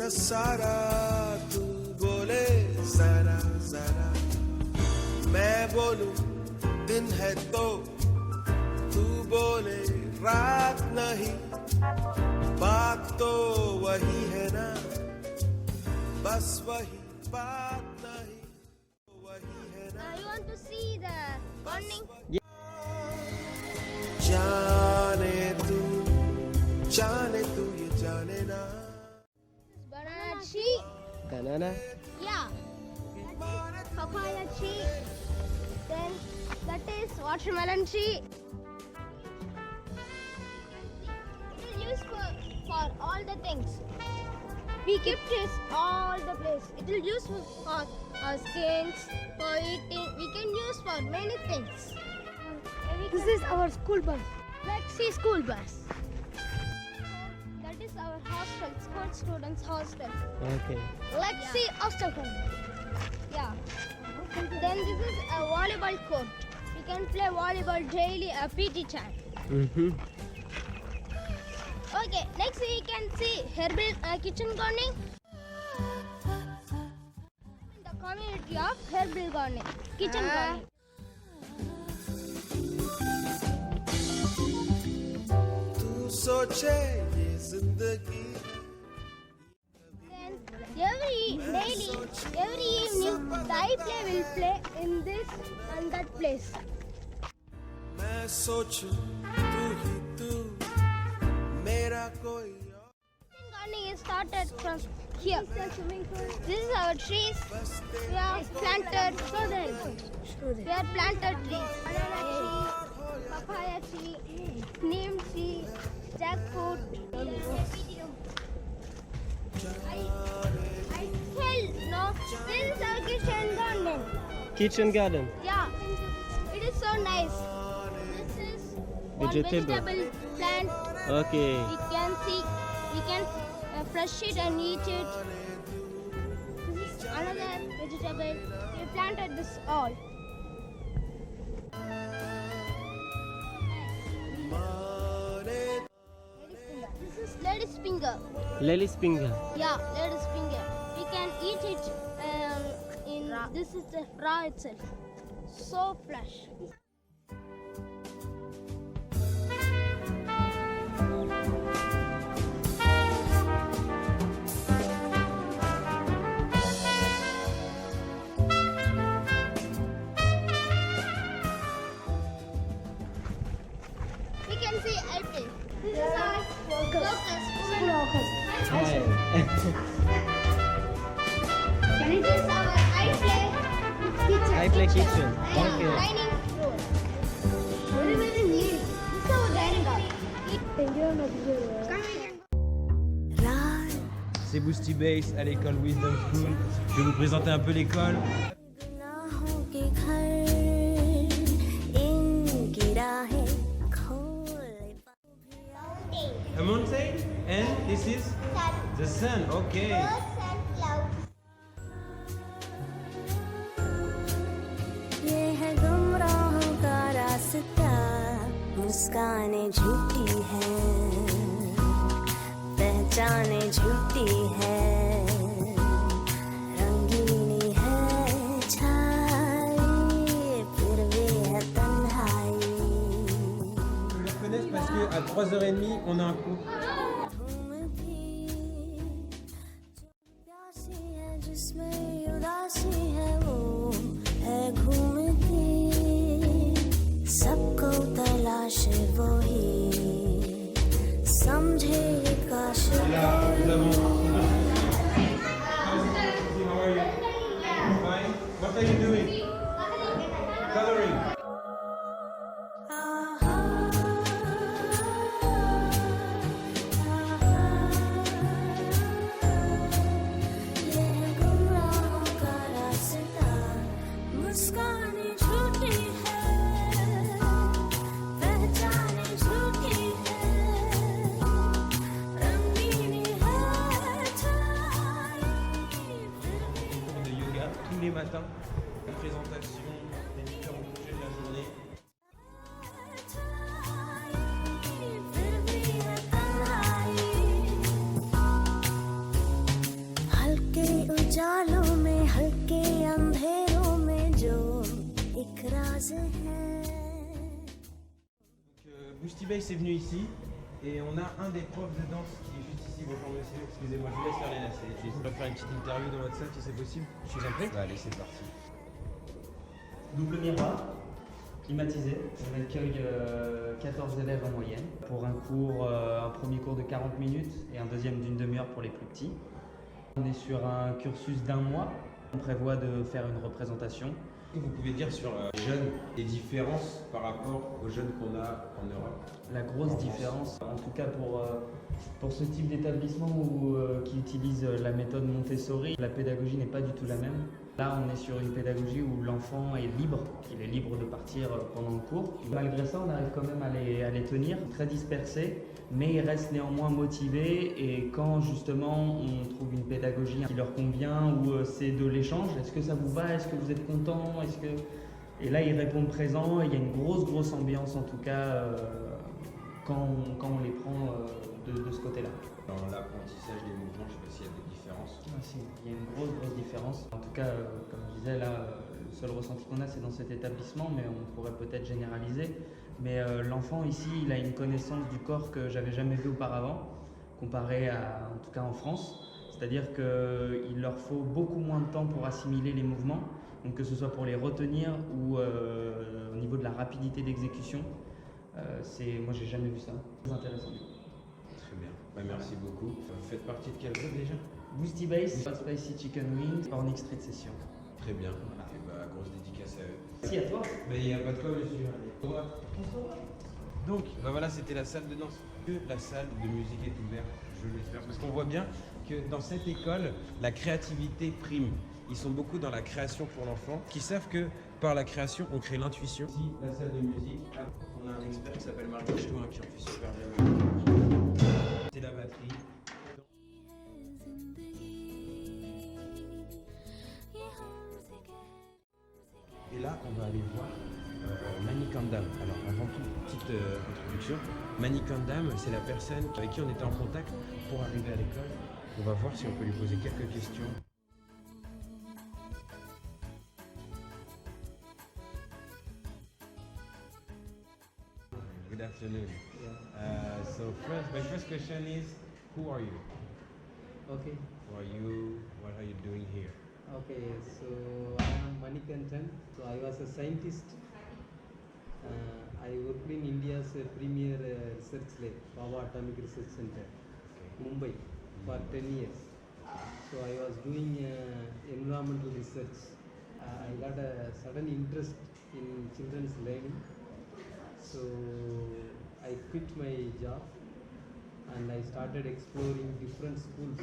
न सारा तू बोले जरा जरा मैं बोलूं दिन है तो तू बोले रात नहीं बात तो वही है ना बस वही बात नहीं वही है ना You want to see the morning? जाने तू ये जाने ना Banana tree. Banana. Yeah. That is papaya tree. Then that is watermelon tree. It is used for all the things. We keep this all the place. It is useful for our skins, for eating. We can use for many things. This is our school bus. Let's see school bus. That is our hostel, sports students hostel. Okay. Let's see hostel. Yeah. Then this is a volleyball court. We can play volleyball daily at PT time. Okay, next we can see herbal kitchen gardening. In the community of herbal gardening, kitchen gardening. तू सोचे ये जिंदगी Then every evening, the iPlay will play in this and that place. मैं सोचूं तू ही तू मेरा कोई Gardening is started from here. This is our trees. We have planted. We have planted trees. Banana tree, papaya tree, neem tree, jackfruit. Hell no, this is our kitchen garden. Kitchen garden. Yeah, it is so nice. This is one Vegetable. vegetable plant. Okay. We can fresh it and eat it. This is another vegetable. We planted this all. This is lady's finger. Lily's finger. Yeah, lady's finger. We can eat it in this is the raw itself. So fresh. We can see airplane. This is our workers. Hi. This is our iPlay kitchen. iPlay kitchen. Okay. Dining room. Very neat. This is our dining hall. C'est Boosty Base à l'école Wisdom School. Je vais vous présenter un peu l'école. A mountain and this is the sun. Okay. ये है गुमराहों का रास्ता मुस्कानें झूठी हैं पहचाने झूठी है रंगीनी है छाई फिर भी है तन्हाई Ils le connaissent parce qu'à 3h30, on a un cours. धूम भी प्यासी है जिसमें उदासी है वो है घूमती सबको तलाश वो ही समझे काश Là, nous avons. How are you? Fine. What are you doing? Coloring. ये है गुमराहों का रास्ता मुस्काने झूठी है पहचाने झूठी है रंगीनी है छाई De yoga tous les matins. La présentation des différents projets de la journée. फिर भी है तन्हाई उजालों में हल्के अंधेरों में जो एक राज है Boosty Bay c'est venu ici et on a un des profs de danse qui est juste ici. Bonjour monsieur, excusez-moi, je vous laisse faire les lacets. On va faire une petite interview dans votre salle si c'est possible. Je vous en prie. Allez, c'est parti. Double miroir, climatisé. On accueille 14 élèves en moyenne pour un cours, un premier cours de 40 minutes et un deuxième d'une demi-heure pour les plus petits. On est sur un cursus d'1 mois. On prévoit de faire une représentation. Qu'est-ce que vous pouvez dire sur les jeunes, les différences par rapport aux jeunes qu'on a en Europe? La grosse différence, en tout cas pour ce type d'établissement qui utilise la méthode Montessori, la pédagogie n'est pas du tout la même. Là, on est sur une pédagogie où l'enfant est libre, il est libre de partir pendant le cours. Malgré ça, on arrive quand même à les tenir, très dispersés, mais ils restent néanmoins motivés. Et quand justement on trouve une pédagogie qui leur convient ou c'est de l'échange, est-ce que ça vous va, est-ce que vous êtes content, Et là, ils répondent présent. Il y a une grosse ambiance en tout cas quand on les prend de ce côté-là. Dans l'apprentissage des mouvements, je ne sais pas s'il y a des différences. Ah, si, il y a une grosse différence. En tout cas, comme je disais, là, le seul ressenti qu'on a, c'est dans cet établissement, mais on pourrait peut-être généraliser. Mais l'enfant ici, il a une connaissance du corps que j'avais jamais vu auparavant, comparé à, en tout cas en France. C'est-à-dire qu'il leur faut beaucoup moins de temps pour assimiler les mouvements, donc que ce soit pour les retenir ou au niveau de la rapidité d'exécution. Moi, j'ai jamais vu ça. Très intéressant. Très bien. Bah, merci beaucoup. Vous faites partie de quel groupe déjà? Boosty Base, Spicy Chicken Wings, Pornic Street Session. Très bien. Et bah, grosse dédicace à eux. Merci à toi. Mais il n'y a pas de quoi, monsieur. Allez. Donc, bah voilà, c'était la salle de danse. Que la salle de musique est ouverte, je l'espère. Parce qu'on voit bien que dans cette école, la créativité prime. Ils sont beaucoup dans la création pour l'enfant, qui savent que par la création, on crée l'intuition. Ici, la salle de musique, on a un expert qui s'appelle Marc Chouin qui en fait super bien. C'est la batterie. Et là, on va aller voir Manikandam. Alors, avant toute petite introduction, Manikandam, c'est la personne avec qui on était en contact pour arriver à l'école. On va voir si on peut lui poser quelques questions. Good afternoon. So my first question is, who are you? Okay. Who are you? What are you doing here? Okay, so I am Manikantan. So I was a scientist. I worked in India's premier research lab, Baba Atomic Research Center, Mumbai, for 10 years. So I was doing environmental research. I got a sudden interest in children's learning. So I quit my job and I started exploring different schools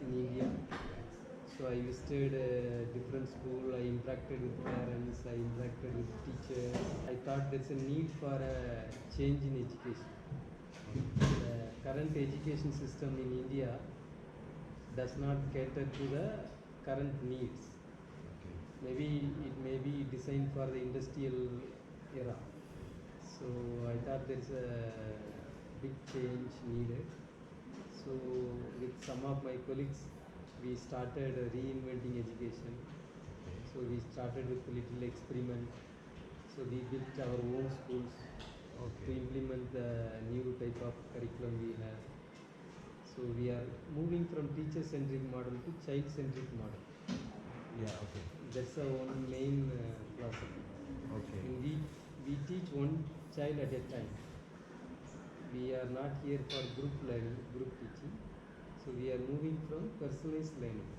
in India. So I visited different schools, I interacted with parents, I interacted with teachers. I thought there's a need for a change in education. The current education system in India does not cater to the current needs. Maybe it may be designed for the industrial era. So I thought there's a big change needed. So with some of my colleagues, we started reinventing education. So we started with a little experiment. So we built our own schools to implement the new type of curriculum we have. So we are moving from teacher-centric model to child-centric model. Yeah, okay. That's our one main philosophy. Okay. We teach one child at a time. We are not here for group learning, group teaching. So we are moving from personalized learning.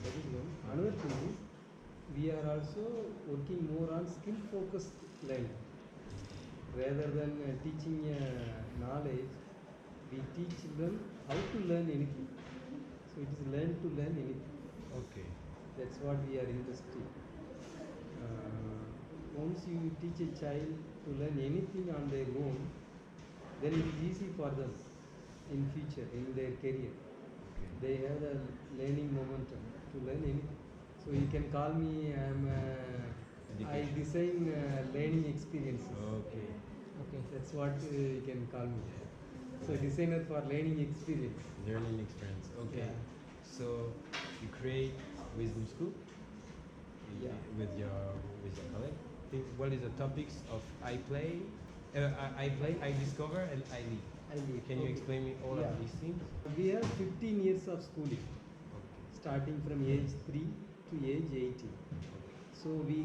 That is one. Another thing is, we are also working more on skill-focused learning. Rather than teaching knowledge, we teach them how to learn anything. So it is learn to learn anything. Okay. That's what we are interested. Once you teach a child to learn anything on their own, then it is easy for them in future, in their career. They have the learning momentum to learn anything. So you can call me, I design learning experiences. Okay. Okay, that's what you can call me. So designer for learning experience. Learning experience. Okay. Yeah. So you create wisdom school. Yeah. With your colleague. What is the topics of I play, I discover, and I lead. I lead. Can you Okay. explain me all Yeah. of these things? We have 15 years of schooling, starting from age 3 to age 18. So we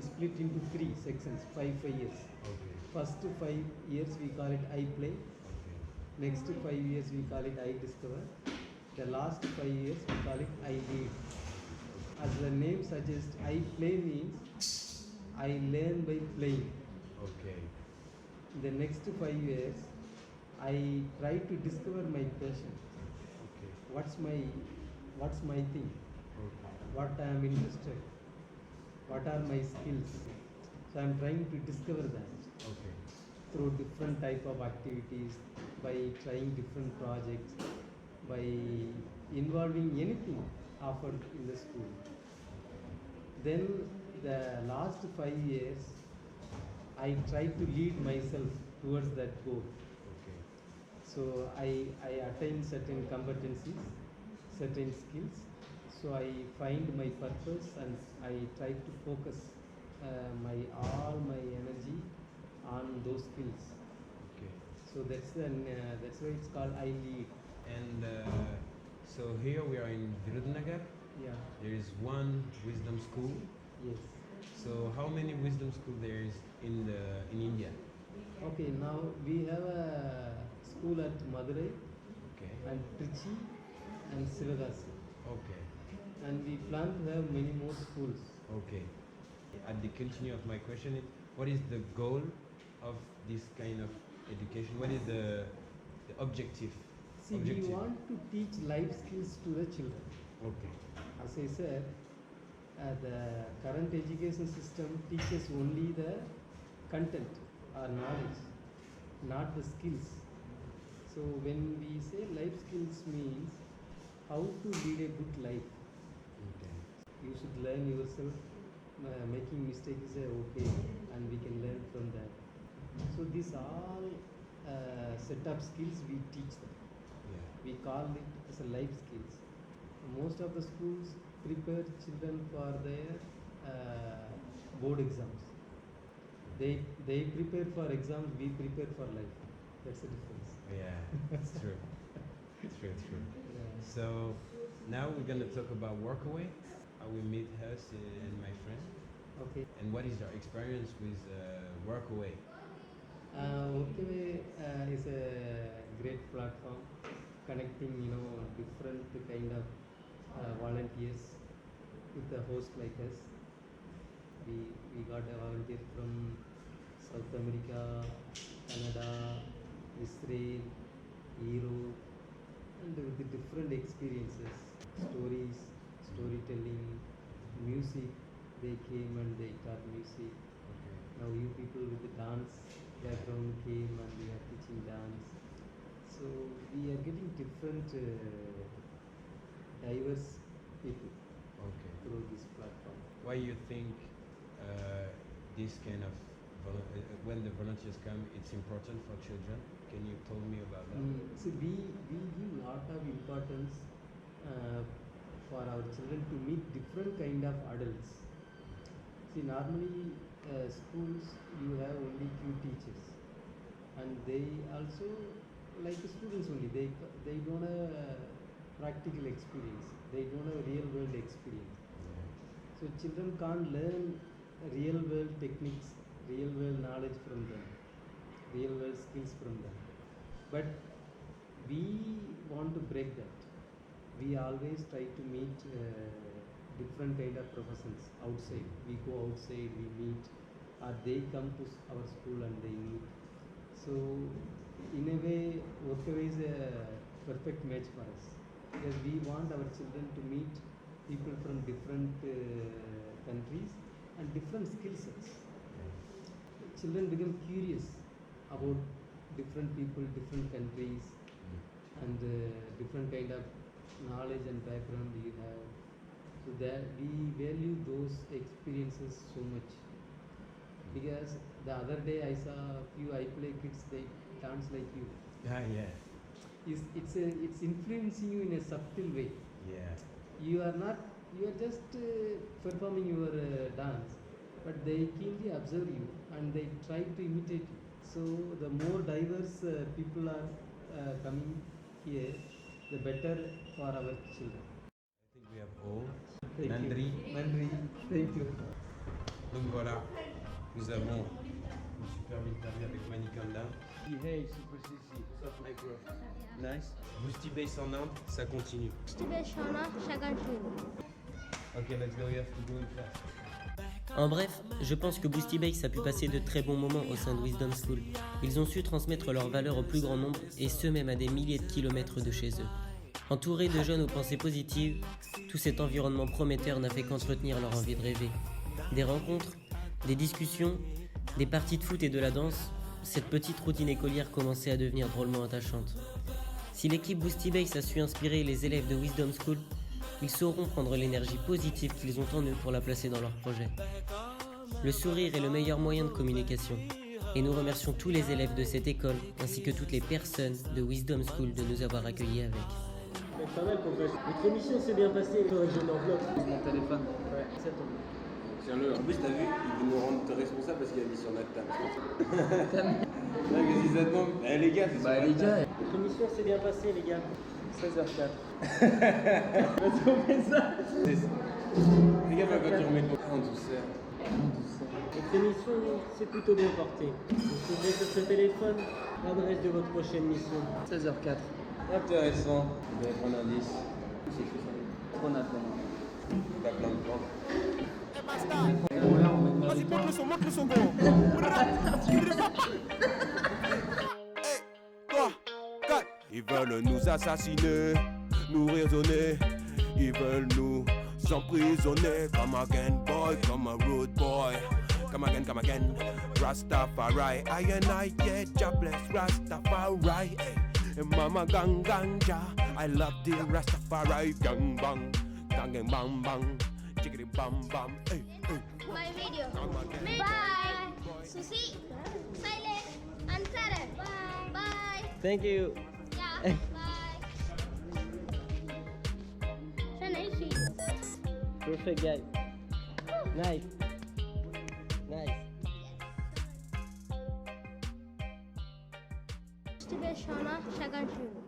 split into 3 sections, 5 years. Okay. First 5 years we call it I play. Okay. Next 5 years we call it I discover. The last 5 years we call it I lead. As the name suggests, I play means I learn by playing. Okay. The next 5 years I try to discover my passion. Okay. What's my thing? Okay. What I am interested? What are my skills? So I am trying to discover that Okay. through different type of activities, by trying different projects, by involving anything offered in the school. Then the last 5 years I try to lead myself towards that goal. Okay. So I attain certain competencies, certain skills. So I find my purpose and I try to focus all my energy on those skills. Okay. So that's why it's called I lead. And so here we are in Virudhunagar. Yeah. There is one wisdom school. Yes. So how many wisdom school there is in India? Okay. Now we have a school at Madurai Okay. and Trichy and Sivagasi, Okay. and we plan to have many more schools. Okay. At the continue of my question, what is the goal of this kind of education? What is the objective? See, we want to teach life skills to the children. Okay. As I said, the current education system teaches only the content or knowledge, not the skills. So when we say life skills means how to lead a good life. Okay. You should learn yourself. Making mistakes is okay, and we can learn from that. So these all set of skills we teach them. Yeah. We call it as a life skills. Most of the schools prepare children for their board exams. They prepare for exams, we prepare for life. That's the difference. Yeah. It's true. It's true. It's true. Yeah. So now we're going to talk about Workaway. I will meet us and my friend. Okay. And what is your experience with Workaway? Workaway is a great platform connecting, different kind of volunteers with a host like us. We got a volunteer from South America, Canada, Israel, Europe, and with the different experiences, stories, storytelling, music. They came and they taught music. Okay. Now you people with the dance background came and we are teaching dance. So we are getting different diverse people Okay. through this platform. Why you think this kind of when the volunteers come, it's important for children? Can you tell me about that? See, we give lot of importance for our children to meet different kind of adults. See, normally schools you have only few teachers, and they also like students only. They don't have practical experience. They don't have real world experience. So children can't learn real world techniques, real world knowledge from them, real world skills from them. But we want to break that. We always try to meet different kind of professions outside. We go outside, we meet, or they come to our school and they meet. So in a way, Workaway is a perfect match for us, because we want our children to meet people from different countries and different skill sets. Children become curious about different people, different countries, and different kind of knowledge and background you have. So that we value those experiences so much. Because the other day I saw a few iPlay kids, they dance like you. Ah, yeah. It's influencing you in a subtle way. Yeah. You are just performing your dance, but they keenly observe you and they try to imitate you. So the more diverse people are coming here, the better for our children. I think we have all. Thank Nandri. you. Nandri. Thank you. Donc voilà, nous avons une superbe interview avec Manikanda. Hey, Super Sissi. Hi bro. Nice. Boosty Bass en Inde, ça continue. Ok, let's go, we have to go in fast. En bref, je pense que Boosty Bass a pu passer de très bons moments au sein de Wisdom School. Ils ont su transmettre leurs valeurs au plus grand nombre, et ce même à des milliers de kilomètres de chez eux. Entourés de jeunes aux pensées positives, tout cet environnement prometteur n'a fait qu'entretenir leur envie de rêver. Des rencontres, des discussions, des parties de foot et de la danse, cette petite routine écolière commençait à devenir drôlement attachante. Si l'équipe Boosty Bass a su inspirer les élèves de Wisdom School, ils sauront prendre l'énergie positive qu'ils ont en eux pour la placer dans leur projet. Le sourire est le meilleur moyen de communication, et nous remercions tous les élèves de cette école ainsi que toutes les personnes de Wisdom School de nous avoir accueillis avec. Pas mal, votre émission s'est bien passée, je l'enveloppe. Mon téléphone. Ouais, ça tombe. Tiens-le, en plus t'as vu, ils vont nous rendre responsable parce qu'il a mis sur notre table. Non, qu'est-ce qu'ils attendent? Eh les gars, c'est Bah les gars, Votre émission s'est bien passée, les gars. 16h04. Vas-y, on fait ça. Les gars, quand tu remets le mot en douceur. Votre émission s'est plutôt bien portée. Vous trouverez sur ce téléphone l'adresse de votre prochaine mission. 16h04. Intéressant. Je vais prendre un indice. On attend. T'as plein de plantes. Vas-y, montre le son, go. Toi, quatre. Ils veulent nous assassiner, nous raisonner. Ils veulent nous emprisonner. Come again, boy, come a rude boy. Come again, Rastafari. I and I, yeah, jobless Rastafari. Hey. Mama gang ganja, I love the Rastafari. Gang bang, gang bang bang. Chickity bam bam, hey, hey. My video. Bye. Susie, Silent, and Sarah. Bye. Bye. Thank you. Yeah. Bye. It's a nice video. Perfect guy. Nice. Nice. Stupid Shona, second shoe.